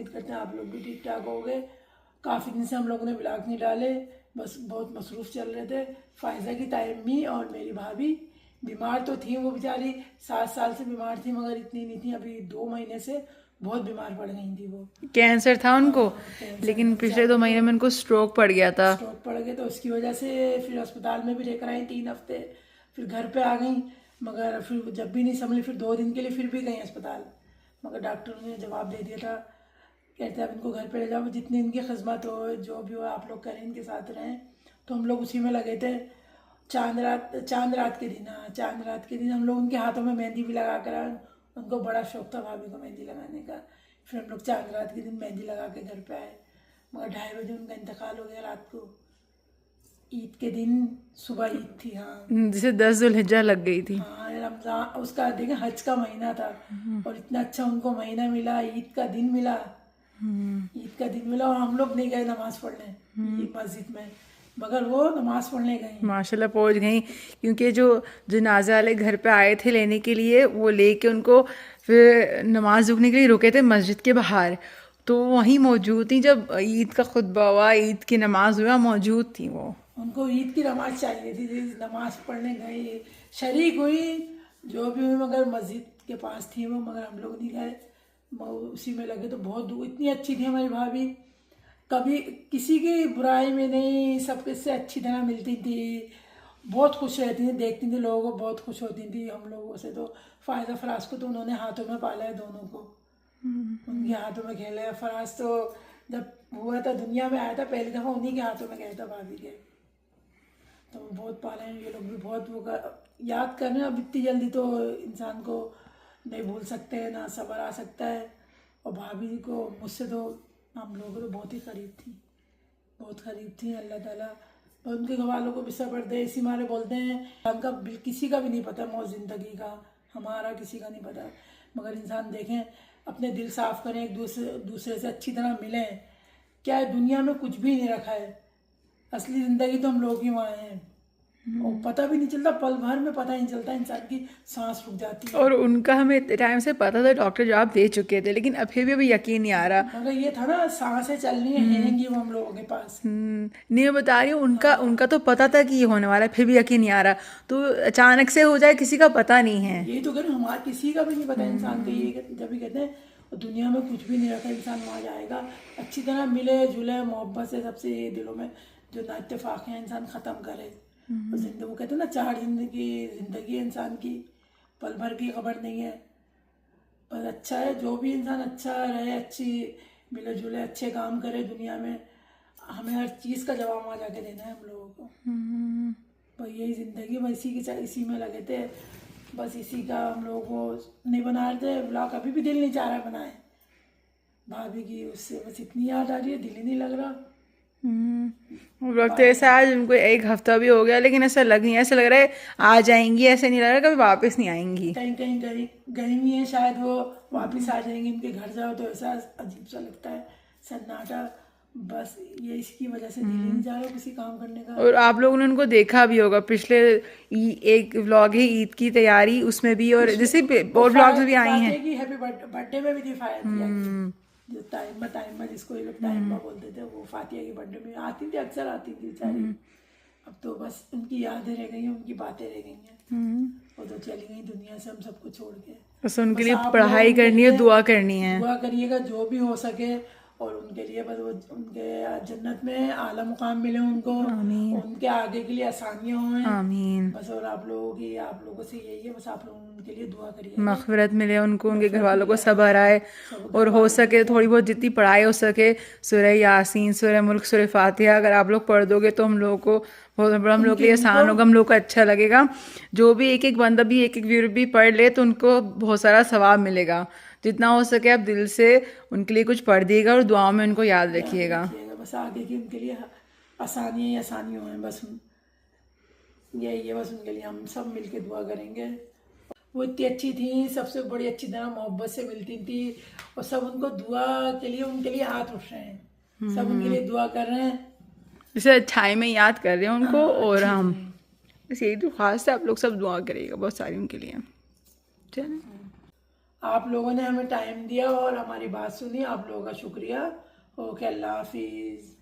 उम्मीद करते हैं आप लोग भी ठीक ठाक होंगे। काफ़ी दिन से हम लोगों ने ब्लॉग नहीं डाले, बस बहुत मसरूफ़ चल रहे थे। फ़ायज़ा की तायम्मी और मेरी भाभी बीमार तो थी, वो बेचारी 7 साल से बीमार थी, मगर इतनी नहीं थी, अभी 2 महीने से बहुत बीमार पड़ गई थी वो। कैंसर था उनको। कैंसर लेकिन था पिछले 2 महीने में उनको स्ट्रोक पड़ गया था। स्ट्रोक पड़ गए, तो उसकी वजह से फिर अस्पताल में भी लेकर आई 3 हफ्ते, फिर घर पे आ गई। मगर फिर जब भी नहीं संभली, फिर 2 दिन के लिए फिर भी गई अस्पताल, मगर डॉक्टरों ने जवाब दे दिया था, कहते हैं अब इनको घर पे ले जाओ, जितनी इनकी खिदमत हो जो भी हो आप लोग करें, इनके साथ रहें। तो हम लोग उसी में लगे थे। चांद रात के दिन, हाँ चांद रात के दिन हम लोग उनके हाथों में मेहंदी भी लगा कर आए। उनको बड़ा शौक था भाभी को मेहंदी लगाने का। फिर हम लोग चांद रात के दिन मेहंदी लगा के घर पे आए, मगर 2:30 बजे उनका इंतकाल हो गया रात को। ईद के दिन सुबह ईद थी, हाँ जिसे 10 ज़ुल्हिज्जा लग गई थी। हाँ रमजान उसका देखें हज का महीना था, और इतना अच्छा उनको महीना मिला, ईद का दिन मिला। ईद का दिन मिला और हम लोग नहीं गए नमाज पढ़ने मस्जिद में, मगर वो नमाज पढ़ने गई माशाल्लाह पहुंच गई। क्योंकि जो जनाजा वाले घर पे आए थे लेने के लिए, वो लेके उनको फिर नमाज रुकने के लिए रुके थे मस्जिद के बाहर, तो वहीं मौजूद थी। जब ईद का खुतबा हुआ, ईद की नमाज हुआ, मौजूद थी वो। उनको ईद की नमाज चाहिए थी, नमाज पढ़ने गई, शरीक हुई जो भी हुई, मगर मस्जिद के पास थी वो, मगर हम लोग नहीं गए, उसी में लगे। तो बहुत इतनी अच्छी थी हमारी भाभी, कभी किसी की बुराई में नहीं, सबके से अच्छी तरह मिलती थी, बहुत खुश रहती थी, देखती थी लोगों को, बहुत खुश होती थी हम लोगों से। तो फ़ायदा फराज को तो उन्होंने हाथों में पाला है, दोनों को उनके हाथों में खेला है। फराज तो जब हुआ था दुनिया में आया था पहली दफ़ा, उन्हीं के हाथों में गया था भाभी के, तो बहुत पाले हैं ये लोग भी, बहुत वो याद कर रहे हैं। अब इतनी जल्दी तो इंसान को नहीं भूल सकते हैं, ना सब्र आ सकता है। और भाभी को मुझसे तो हम लोग तो बहुत ही करीब थी, बहुत करीब थी। अल्लाह ताला और उनके घर वालों को भी सब्र दे। इसी मारे बोलते हैं उनका किसी का भी नहीं पता मौत ज़िंदगी का, हमारा किसी का नहीं पता, मगर इंसान देखें अपने दिल साफ़ करें, एक दूसरे से अच्छी तरह मिलें। क्या है दुनिया में कुछ भी नहीं रखा है, असली ज़िंदगी तो हम लोग ही वहाँ हैं, और पता भी नहीं चलता, पल भर में पता नहीं चलता, इंसान की सांस रुक जाती है। और उनका हमें इतने टाइम से पता था, डॉक्टर जवाब दे चुके थे, लेकिन फिर भी अभी यकीन नहीं आ रहा। मगर ये था ना सांसें चलनी हैंगी वो हम लोगों के पास। नहीं, मैं बता रही हूँ, उनका तो पता था कि ये होने वाला है, फिर भी यकीन नहीं आ रहा। तो अचानक से हो जाए, किसी का पता नहीं है। यही तो कह रहे हमारा किसी का भी नहीं पता इंसान को, ये जब भी कहते हैं दुनिया में कुछ भी नहीं रखा, इंसान वहाँ जाएगा, अच्छी तरह मिले जुले मोहब्बत से सबसे, ये दिलों में जो ना इत्तेफाक है इंसान ख़त्म करे। और जिंदगी वो कहते हैं ना 4 जिंदगी है इंसान की, पल भर की खबर नहीं है। पर अच्छा है जो भी इंसान अच्छा रहे, अच्छी मिले जुले अच्छे काम करे दुनिया में, हमें हर चीज़ का जवाब वहाँ जाके देना है हम लोगों को। पर यही ज़िंदगी, बस इसी में लगे थे, बस इसी का हम लोगों को नहीं बना रहे थे ब्लॉग, अभी भी दिल नहीं चाह रहा बनाए भाभी की, उससे बस इतनी याद आ रही है, दिल ही नहीं लग रहा। वक्त ऐसा आज उनको 1 हफ्ता भी हो गया, लेकिन ऐसा लग नहीं, ऐसा लग रहा है आ जाएंगी, ऐसे नहीं लग रहा कभी वापस नहीं आएंगी। कहीं कहीं गई हुई है शायद, वो वापस आ जाएंगी, उनके घर जाओ तो ऐसा अजीब सा लगता है, सन्नाटा, बस ये इसकी वजह से दिल ही नहीं जा रहा किसी काम करने का। और आप लोगों ने उनको देखा भी होगा, पिछले एक व्लॉग है ईद की तैयारी, उसमें भी, और जैसे और व्लॉग्स भी आई हैं। हैप्पी बर्थडे में भी दिखाया दिया, जो टाइमा जिसको ये लोग टाइमा बोलते थे, वो फातिया के बर्थडे में आती थी, अक्सर आती थी बेचारी। अब तो बस उनकी यादें रह गई हैं, उनकी बातें रह गई हैं, वो तो चली गई दुनिया से हम सबको छोड़ के। बस उनके लिए पढ़ाई करनी है, दुआ करनी है। दुआ करिएगा जो भी हो सके, और उनके लिए बस वो उनके जन्नत में आला मुकाम मिले उनको, उनके आगे के लिए आसानियाँ हों, आमीन। बस। और आप लोगों से यही है, बस आप लोग उनके लिए दुआ करिए, मग़फ़िरत मिले उनको, उनके घर वालों को सब्र आए, और हो सके थोड़ी बहुत जितनी पढ़ाई हो सके, सूरह यासीन, सूरह मुल्क, सूरह फातिहा अगर आप लोग पढ़ दोगे तो हम लोगों को बहुत बड़ा, हम लोग के लिए आसान होगा, हम लोग को अच्छा लगेगा। जो भी एक बंदा भी एक व्यूअर भी पढ़ ले तो उनको बहुत सारा सवाब मिलेगा। जितना हो सके आप दिल से उनके लिए कुछ पढ़ दिएगा और दुआओं में उनको याद रखिएगा। बस आगे की उनके लिए आसानियों हैं, बस यही है, बस उनके लिए हम सब मिलके दुआ करेंगे। वो इतनी अच्छी थी, सबसे बड़ी अच्छी तरह मोहब्बत से मिलती थी, और सब उनको दुआ के लिए उनके लिए हाथ उठ रहे हैं, सब उनके लिए दुआ कर रहे हैं, जैसे अच्छाई में याद कर रहे हैं उनको। और हम बस यही तो खास है, आप लोग सब दुआ करिएगा बहुत सारी उनके लिए। चलिए आप लोगों ने हमें टाइम दिया और हमारी बात सुनी, आप लोगों का शुक्रिया। ओके, अल्लाह हाफिज़।